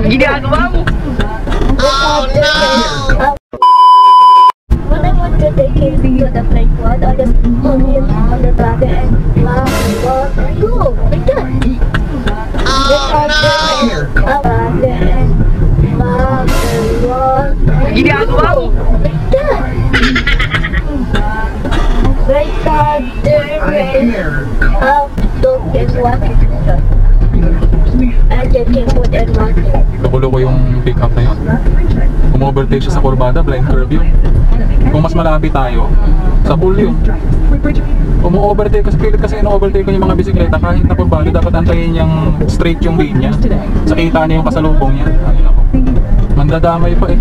Ginagawa mo? When I want to take him to the playground, I just hold him on the bladder and laugh and walk and go like that. Ginagawa mo? Like that. Right side, don't get one. And then can put in one. Kagulo ko yung pick up na yun. Kung-overtake siya sa kurbada, blind curve yun. Kung mas malapit tayo, sa pool yun. Kung mo-overtake kasi, pilit kasi ino-overtake ko yung mga bisikleta, kahit na kurbada, dapat antayin niyang straight yung lane niya. Sa kita niya yung kasalubong niya. Ay, nako. Mandadamay pa eh.